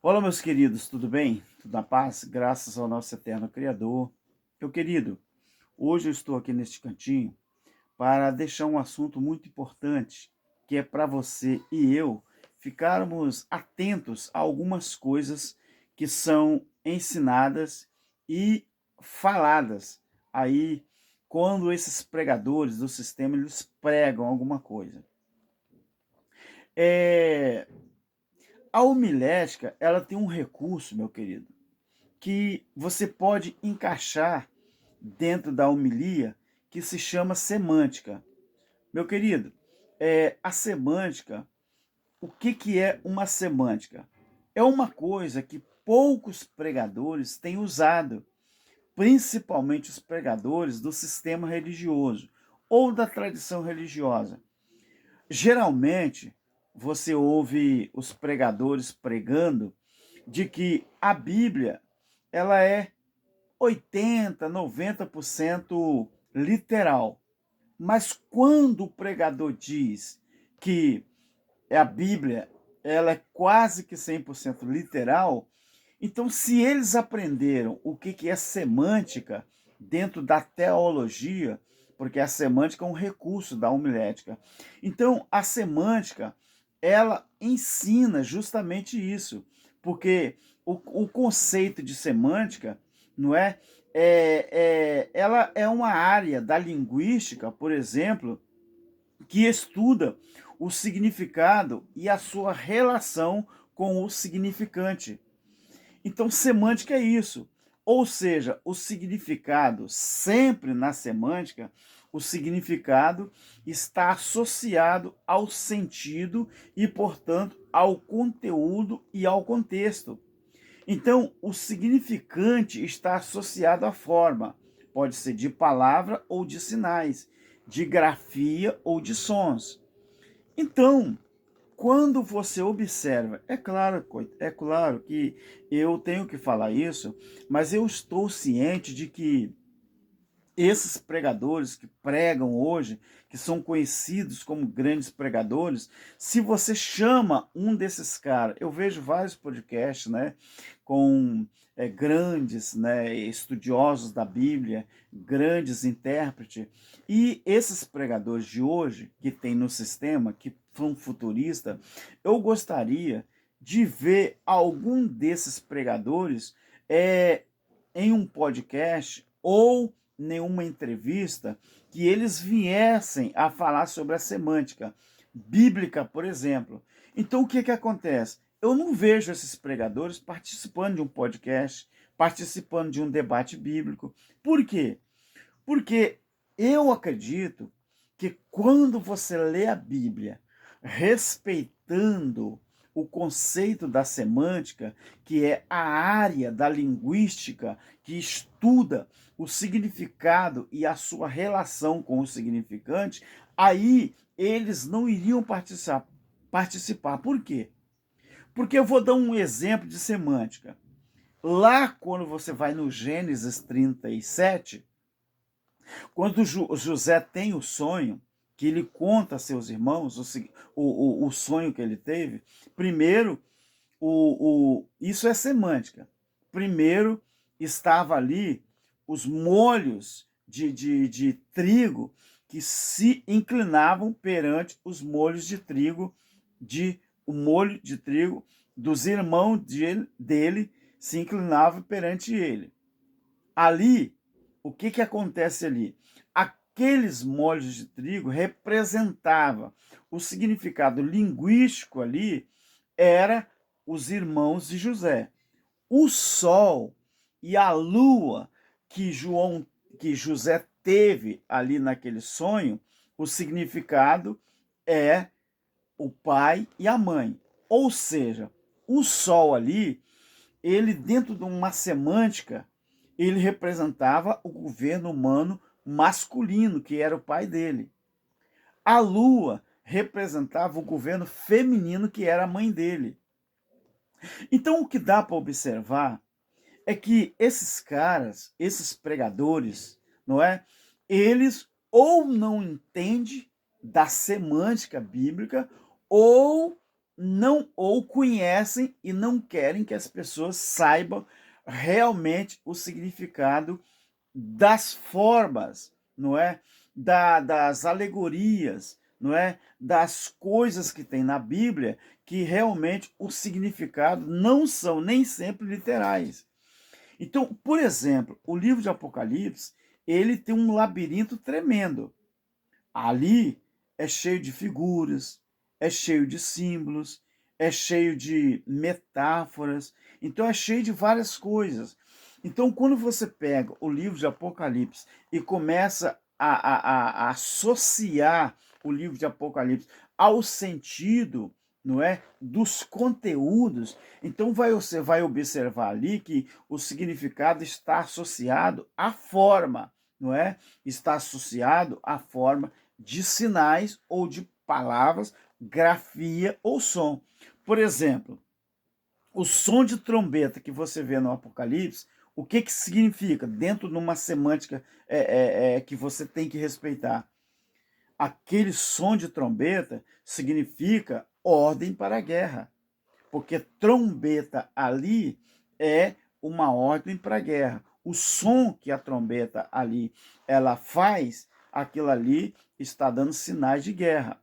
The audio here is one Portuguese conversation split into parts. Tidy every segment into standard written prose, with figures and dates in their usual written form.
Olá, meus queridos, tudo bem? Tudo na paz? Graças ao nosso eterno Criador. Meu querido, hoje eu estou aqui neste cantinho para deixar um assunto muito importante, que é para você e eu ficarmos atentos a algumas coisas que são ensinadas e faladas aí quando esses pregadores do sistema eles pregam alguma coisa. É, a homilética, ela tem um recurso, meu querido, que você pode encaixar dentro da homilia que se chama semântica. Meu querido, a semântica, o que é uma semântica? É uma coisa que poucos pregadores têm usado, principalmente os pregadores do sistema religioso ou da tradição religiosa. Geralmente, você ouve os pregadores pregando de que a Bíblia ela é 80, 90% literal. Mas quando o pregador diz que a Bíblia ela é quase que 100% literal, então se eles aprenderam o que é semântica dentro da teologia, porque a semântica é um recurso da homilética. Então a semântica ela ensina justamente isso, porque o conceito de semântica, não é? Ela é uma área da linguística, por exemplo, que estuda o significado e a sua relação com o significante. Então, semântica é isso. Ou seja, o significado, sempre na semântica, o significado está associado ao sentido e, portanto, ao conteúdo e ao contexto. Então, o significante está associado à forma, pode ser de palavra ou de sinais, de grafia ou de sons. Então, quando você observa, é claro que eu tenho que falar isso, mas eu estou ciente de que esses pregadores que pregam hoje, que são conhecidos como grandes pregadores, se você chama um desses caras, eu vejo vários podcasts, né, com grandes, né, estudiosos da Bíblia, grandes intérpretes, e esses pregadores de hoje, que tem no sistema, que são futuristas, eu gostaria de ver algum desses pregadores em um podcast ou nenhuma entrevista que eles viessem a falar sobre a semântica bíblica, por exemplo. Então, o que acontece? Eu não vejo esses pregadores participando de um podcast, participando de um debate bíblico. Por quê? Porque eu acredito que quando você lê a Bíblia respeitando o conceito da semântica, que é a área da linguística que estuda o significado e a sua relação com o significante, aí eles não iriam participar. Por quê? Porque eu vou dar um exemplo de semântica. Lá, quando você vai no Gênesis 37, quando José tem o sonho, que ele conta a seus irmãos o sonho que ele teve, primeiro, isso é semântica. Primeiro, estava ali os molhos de trigo que se inclinavam perante os molhos de trigo, o molho de trigo dos irmãos dele se inclinava perante ele. Ali, o que acontece ali? Aqueles molhos de trigo representava o significado linguístico ali era os irmãos de José. O sol e a lua que José teve ali naquele sonho, o significado é o pai e a mãe. Ou seja, o sol ali ele, dentro de uma semântica, ele representava o governo humano masculino, que era o pai dele. A lua representava o governo feminino, que era a mãe dele. Então, o que dá para observar é que esses caras, esses pregadores, não é? Eles ou não entendem da semântica bíblica ou não ou conhecem e não querem que as pessoas saibam realmente o significado das formas, não é? Das alegorias, não é? Das coisas que tem na Bíblia, que realmente o significado não são nem sempre literais. Então, por exemplo, o livro de Apocalipse, ele tem um labirinto tremendo. Ali é cheio de figuras, é cheio de símbolos, é cheio de metáforas, então é cheio de várias coisas. Então, quando você pega o livro de Apocalipse e começa a associar o livro de Apocalipse ao sentido, não é, dos conteúdos, então você vai observar ali que o significado está associado à forma, não é? Está associado à forma de sinais ou de palavras, grafia ou som. Por exemplo, o som de trombeta que você vê no Apocalipse, o que significa? Dentro de uma semântica que você tem que respeitar. Aquele som de trombeta significa ordem para a guerra, porque trombeta ali é uma ordem para a guerra. O som que a trombeta ali ela faz, aquilo ali está dando sinais de guerra.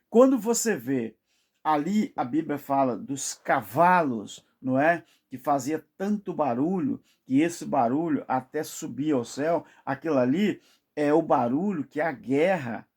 Quando você vê ali, a Bíblia fala dos cavalos, não é? Que fazia tanto barulho, que esse barulho até subia ao céu, aquilo ali é o barulho que a guerra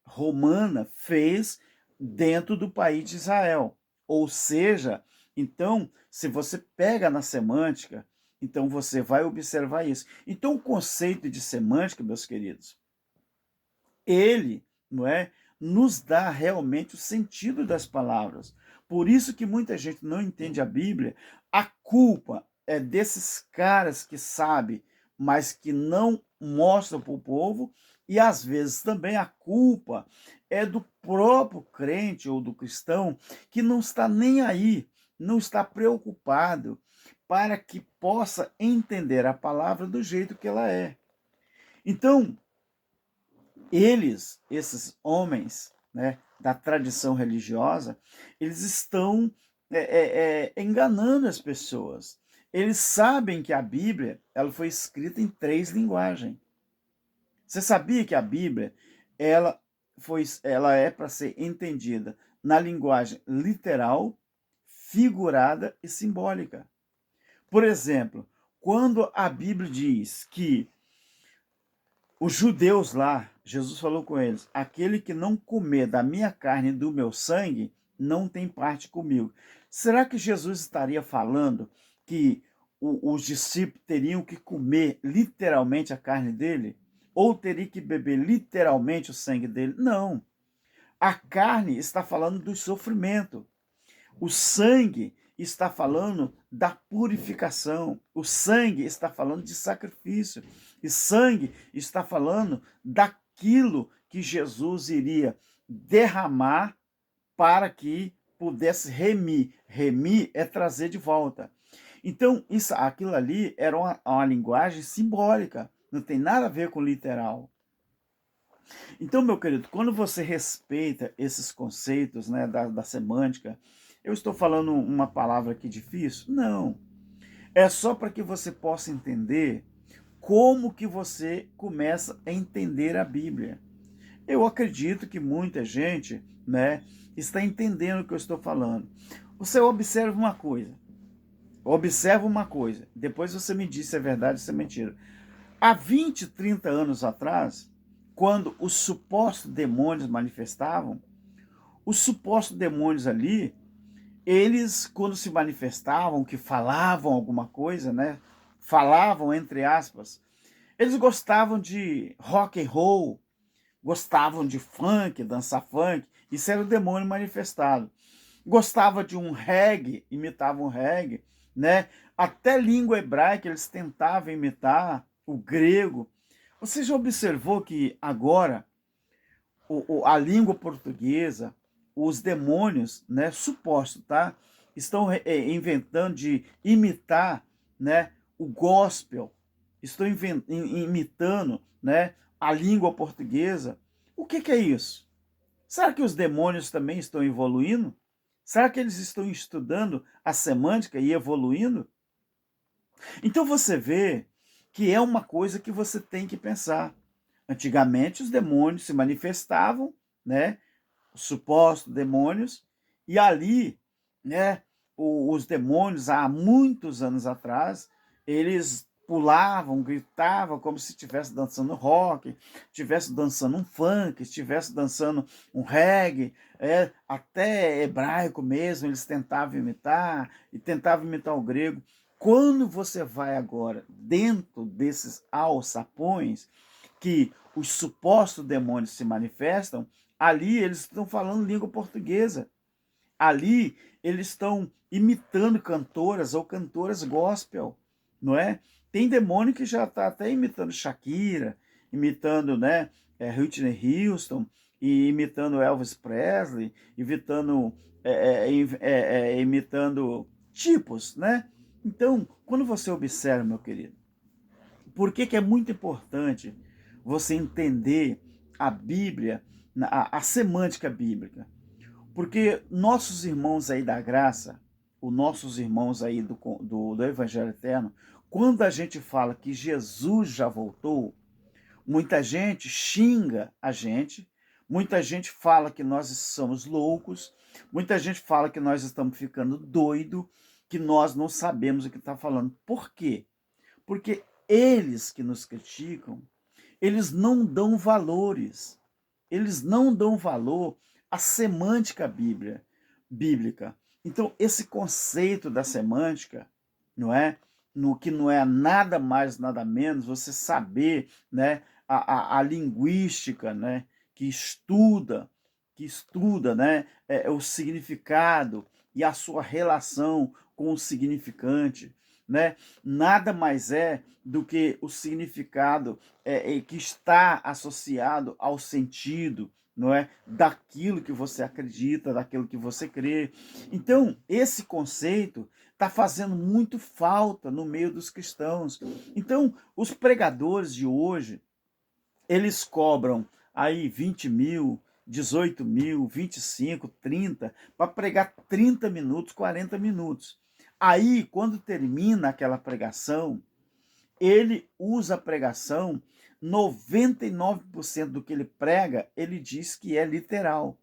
romana fez dentro do país de Israel. Ou seja, então, se você pega na semântica, então você vai observar isso. Então, o conceito de semântica, meus queridos, ele, não é, nos dá realmente o sentido das palavras. Por isso que muita gente não entende a Bíblia. A culpa é desses caras que sabem, mas que não mostram para o povo, e às vezes também a culpa é do próprio crente ou do cristão que não está nem aí, não está preocupado para que possa entender a palavra do jeito que ela é. Então, esses homens, né, da tradição religiosa, eles estão enganando as pessoas. Eles sabem que a Bíblia ela foi escrita em 3 linguagens. Você sabia que a Bíblia ela é para ser entendida na linguagem literal, figurada e simbólica? Por exemplo, quando a Bíblia diz que os judeus lá, Jesus falou com eles: aquele que não comer da minha carne e do meu sangue, não tem parte comigo. Será que Jesus estaria falando que os discípulos teriam que comer literalmente a carne dele? Ou teriam que beber literalmente o sangue dele? Não. A carne está falando do sofrimento. O sangue está falando da purificação. O sangue está falando de sacrifício. E sangue está falando daquilo que Jesus iria derramar para que pudesse remir. Remir é trazer de volta. Então, aquilo ali era uma linguagem simbólica. Não tem nada a ver com literal. Então, meu querido, quando você respeita esses conceitos, né, da semântica, eu estou falando uma palavra aqui difícil? Não. É só para que você possa entender como que você começa a entender a Bíblia. Eu acredito que muita gente, né, está entendendo o que eu estou falando. Você observa uma coisa, depois você me diz se é verdade ou se é mentira. Há 20, 30 anos atrás, quando os supostos demônios manifestavam, os supostos demônios ali, eles, quando se manifestavam, que falavam alguma coisa, né? Falavam, entre aspas, eles gostavam de rock and roll, gostavam de funk, dançar funk, isso era o demônio manifestado. Gostava de um reggae, imitavam um reggae, né? Até língua hebraica eles tentavam imitar, o grego. Você já observou que agora a língua portuguesa, os demônios, né, suposto, tá, estão inventando de imitar, né, o gospel, estão imitando, né, a língua portuguesa. O que é isso? Será que os demônios também estão evoluindo? Será que eles estão estudando a semântica e evoluindo? Então você vê que é uma coisa que você tem que pensar. Antigamente os demônios se manifestavam, né, os supostos demônios, e ali, né, os demônios, há muitos anos atrás, eles pulavam, gritavam como se estivesse dançando rock, estivesse dançando um funk, estivesse dançando um reggae, até hebraico mesmo, eles tentavam imitar, e tentavam imitar o grego. Quando você vai agora dentro desses alçapões, que os supostos demônios se manifestam, ali eles estão falando língua portuguesa. Ali eles estão imitando cantoras ou cantoras gospel, não é? Tem demônio que já está até imitando Shakira, imitando, né, Whitney Houston, e imitando Elvis Presley, imitando tipos, né? Então, quando você observa, meu querido, por que, que é muito importante você entender a Bíblia, a semântica bíblica? Porque nossos irmãos aí da graça, os nossos irmãos aí do Evangelho Eterno, quando a gente fala que Jesus já voltou, muita gente xinga a gente, muita gente fala que nós somos loucos, muita gente fala que nós estamos ficando doido, que nós não sabemos o que está falando. Por quê? Porque eles que nos criticam, eles não dão valores, eles não dão valor à semântica bíblica. Então, esse conceito da semântica, não é? No que não é nada mais, nada menos, você saber, né, a linguística, né, que estuda, né, o significado e a sua relação com o significante, né? Nada mais é do que o significado que está associado ao sentido, não é? Daquilo que você acredita, daquilo que você crê. Então, esse conceito está fazendo muito falta no meio dos cristãos. Então, os pregadores de hoje, eles cobram aí 20 mil, 18 mil, 25, 30, para pregar 30 minutos, 40 minutos. Aí, quando termina aquela pregação, ele usa a pregação, 99% do que ele prega, ele diz que é literal.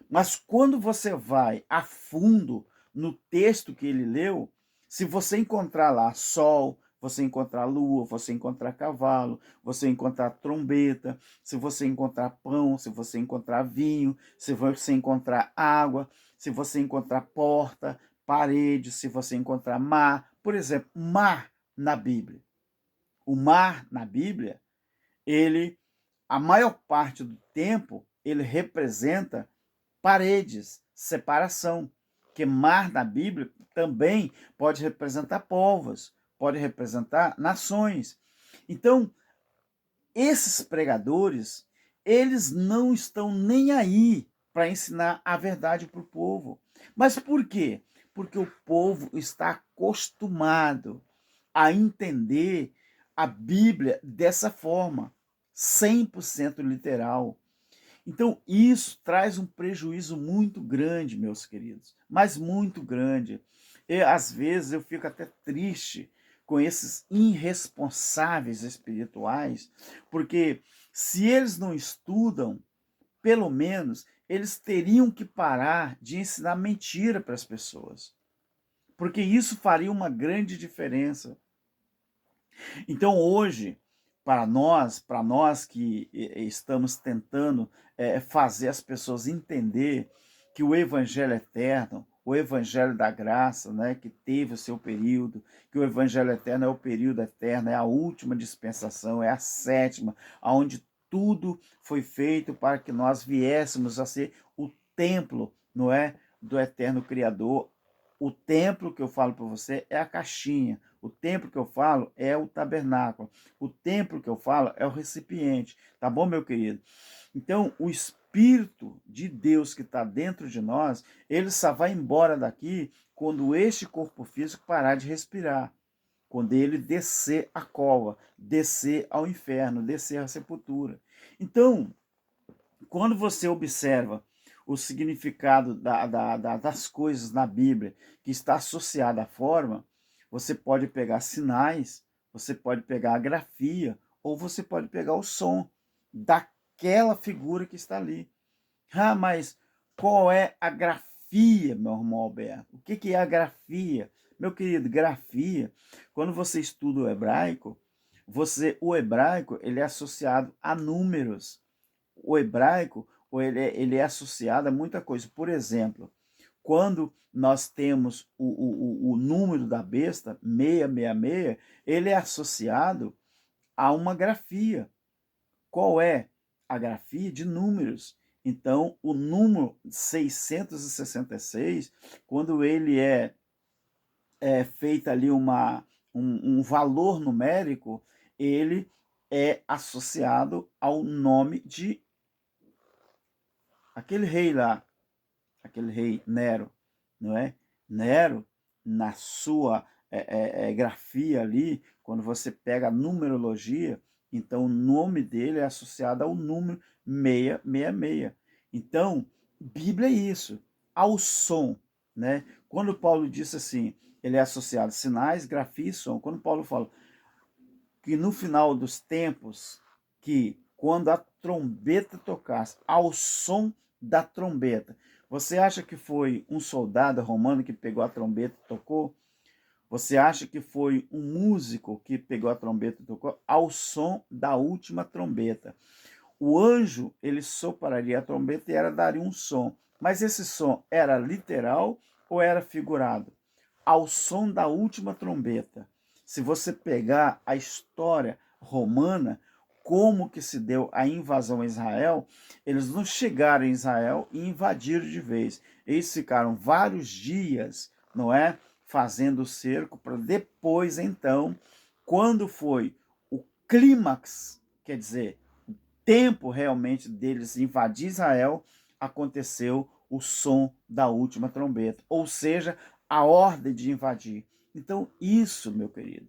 Mas quando você vai a fundo no texto que ele leu, se você encontrar lá sol, você encontrar lua, você encontrar cavalo, você encontrar trombeta, se você encontrar pão, se você encontrar vinho, se você encontrar água, se você encontrar porta, parede, se você encontrar mar. Por exemplo, mar na Bíblia. O mar na Bíblia, ele, a maior parte do tempo, ele representa paredes, separação. Que mar na Bíblia também pode representar povos, pode representar nações. Então, esses pregadores, eles não estão nem aí para ensinar a verdade para o povo. Mas por quê? Porque o povo está acostumado a entender a Bíblia dessa forma, 100% literal. Então, isso traz um prejuízo muito grande, meus queridos, mas muito grande. E, às vezes eu fico até triste com esses irresponsáveis espirituais, porque se eles não estudam, pelo menos eles teriam que parar de ensinar mentira para as pessoas, porque isso faria uma grande diferença. Então hoje, para nós que estamos tentando fazer as pessoas entender que o Evangelho eterno, o Evangelho da graça, né, que teve o seu período, que o Evangelho eterno é o período eterno, é a última dispensação, é a sétima, onde tudo foi feito para que nós viéssemos a ser o templo, não é, do eterno Criador. O templo que eu falo para você é a caixinha. O templo que eu falo é o tabernáculo. O templo que eu falo é o recipiente. Tá bom, meu querido? Então, o Espírito de Deus que está dentro de nós, ele só vai embora daqui quando este corpo físico parar de respirar. Quando ele descer a cova, descer ao inferno, descer à sepultura. Então, quando você observa o significado das coisas na Bíblia que está associada à forma, você pode pegar sinais, você pode pegar a grafia, ou você pode pegar o som daquela figura que está ali. Ah, mas qual é a grafia, meu irmão Alberto? O que é a grafia? Meu querido, grafia, quando você estuda o hebraico, o hebraico ele é associado a números. O hebraico ele é associado a muita coisa. Por exemplo, quando nós temos o número da besta, 666, ele é associado a uma grafia. Qual é a grafia? De números. Então, o número 666, quando ele é feita ali um valor numérico, ele é associado ao nome de aquele rei lá, aquele rei Nero, não é? Nero, na sua grafia ali, quando você pega a numerologia, então o nome dele é associado ao número 666. Então, Bíblia é isso, ao som, né? Quando Paulo disse assim, ele é associado a sinais, grafia e som. Quando Paulo fala que no final dos tempos, que quando a trombeta tocasse, ao som da trombeta, você acha que foi um soldado romano que pegou a trombeta e tocou? Você acha que foi um músico que pegou a trombeta e tocou? Ao som da última trombeta. O anjo, ele sopraria a trombeta e daria um som. Mas esse som era literal ou era figurado? Ao som da última trombeta. Se você pegar a história romana, como que se deu a invasão a Israel, eles não chegaram em Israel e invadiram de vez. Eles ficaram vários dias, não é, fazendo o cerco para depois, então, quando foi o clímax, quer dizer, o tempo realmente deles invadir Israel, aconteceu o som da última trombeta, ou seja, a ordem de invadir. Então, isso, meu querido,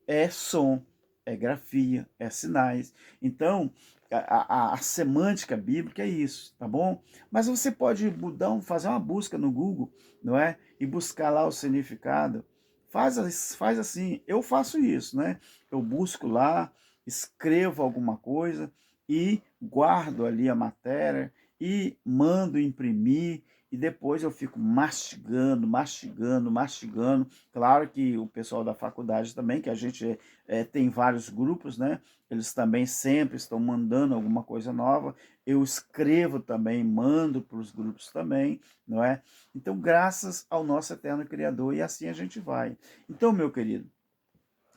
é som, é grafia, é sinais. Então, a semântica bíblica é isso, tá bom? Mas você pode fazer uma busca no Google, não é? E buscar lá o significado. Faz assim, eu faço isso, né? Eu busco lá, escrevo alguma coisa e guardo ali a matéria e mando imprimir e depois eu fico mastigando, mastigando, mastigando. Claro que o pessoal da faculdade também, que a gente tem vários grupos, né? Eles também sempre estão mandando alguma coisa nova. Eu escrevo também, mando para os grupos também, não é? Então, graças ao nosso eterno Criador, e assim a gente vai. Então, meu querido,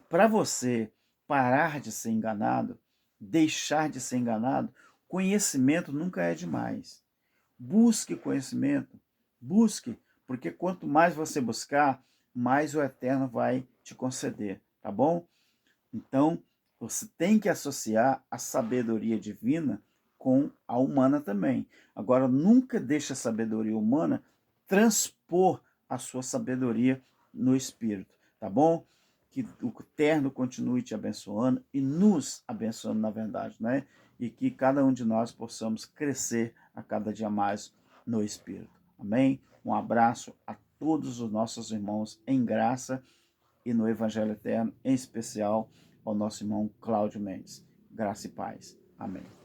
para você parar de ser enganado, deixar de ser enganado, conhecimento nunca é demais. Busque conhecimento, busque, porque quanto mais você buscar, mais o Eterno vai te conceder, tá bom? Então, você tem que associar a sabedoria divina com a humana também. Agora, nunca deixe a sabedoria humana transpor a sua sabedoria no Espírito, tá bom? Que o Eterno continue te abençoando e nos abençoando, na verdade, né? E que cada um de nós possamos crescer a cada dia mais no Espírito. Amém? Um abraço a todos os nossos irmãos em graça e no Evangelho Eterno, em especial ao nosso irmão Cláudio Mendes. Graça e paz. Amém.